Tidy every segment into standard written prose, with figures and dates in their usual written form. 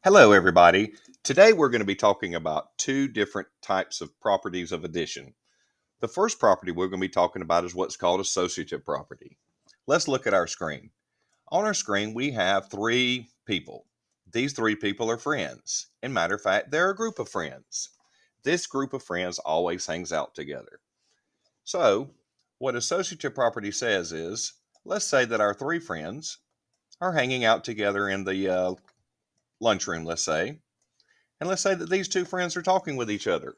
Hello, everybody. Today we're going to be talking about two different types of properties of addition. The first property we're going to be talking about is what's called associative property. Let's look at our screen. On our screen, we have three people. These three people are friends. In matter of fact, they're a group of friends. This group of friends always hangs out together. So, what associative property says is, let's say that our three friends are hanging out together in the lunchroom, let's say. And let's say that these two friends are talking with each other.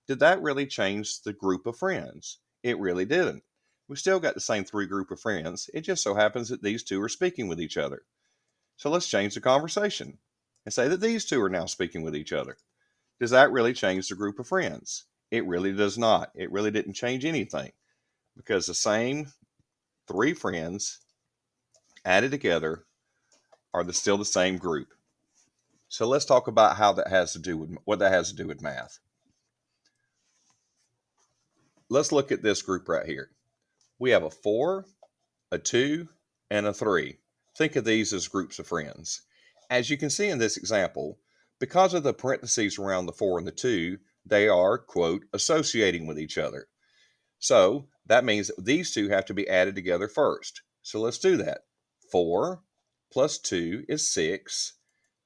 Did that really change the group of friends? It really didn't. We still got the same three group of friends. It just so happens that these two are speaking with each other. So let's change the conversation and say that these two are now speaking with each other. Does that really change the group of friends? It really does not. It really didn't change anything because the same three friends added together are still the same group. So let's talk about how that has to do with what that has to do with math. Let's look at this group right here. We have a 4, a 2, and a 3. Think of these as groups of friends. As you can see in this example, because of the parentheses around the 4 and the 2, they are, quote, associating with each other. So that means that these two have to be added together first. So let's do that. 4 plus 2 is 6,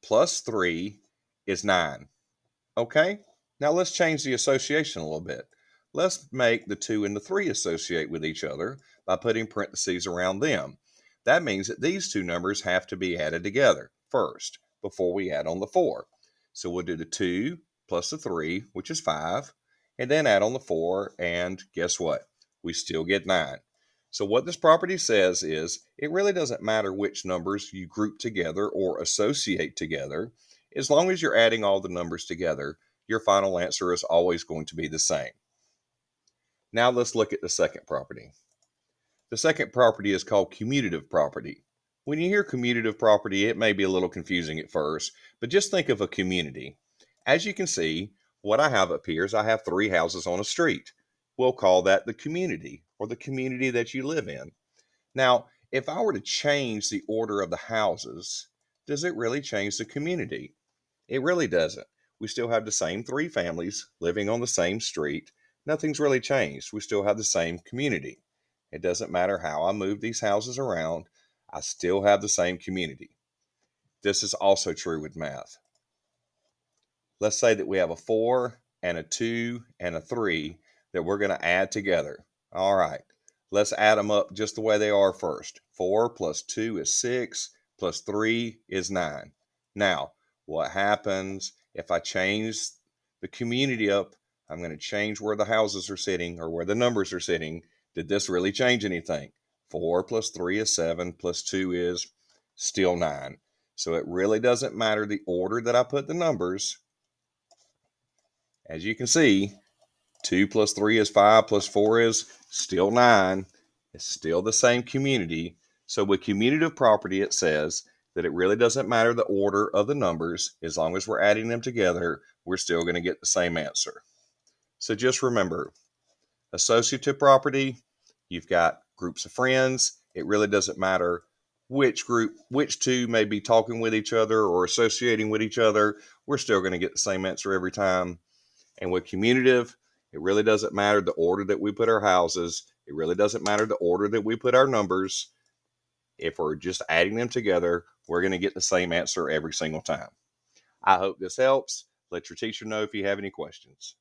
plus 3 is 9. Okay? Now let's change the association a little bit. Let's make the 2 and the 3 associate with each other by putting parentheses around them. That means that these two numbers have to be added together first before we add on the 4. So we'll do the 2 plus the 3, which is 5, and then add on the 4, and guess what? We still get 9. So what this property says is it really doesn't matter which numbers you group together or associate together. As long as you're adding all the numbers together, your final answer is always going to be the same. Now let's look at the second property. The second property is called commutative property. When you hear commutative property, it may be a little confusing at first, but just think of a community. As you can see, what I have up here is I have three houses on a street. We'll call that the community or the community that you live in. Now, if I were to change the order of the houses, does it really change the community? It really doesn't. We still have the same three families living on the same street. Nothing's really changed. We still have the same community. It doesn't matter how I move these houses around, I still have the same community. This is also true with math. Let's say that we have a 4 and a 2 and a 3 that we're going to add together. All right, let's add them up just the way they are first. 4 plus 2 is 6, plus 3 is 9. Now, what happens if I change the community up? I'm going to change where the houses are sitting or where the numbers are sitting. Did this really change anything? 4 plus 3 is 7, plus 2 is still 9. So it really doesn't matter the order that I put the numbers. As you can see, 2 plus 3 is 5, plus 4 is still 9. It's still the same community. So with commutative property, it says that it really doesn't matter the order of the numbers. As long as we're adding them together, we're still going to get the same answer. So just remember, associative property, you've got groups of friends. It really doesn't matter which two may be talking with each other or associating with each other. We're still going to get the same answer every time. And with commutative, it really doesn't matter the order that we put our houses. It really doesn't matter the order that we put our numbers. If we're just adding them together, we're going to get the same answer every single time. I hope this helps. Let your teacher know if you have any questions.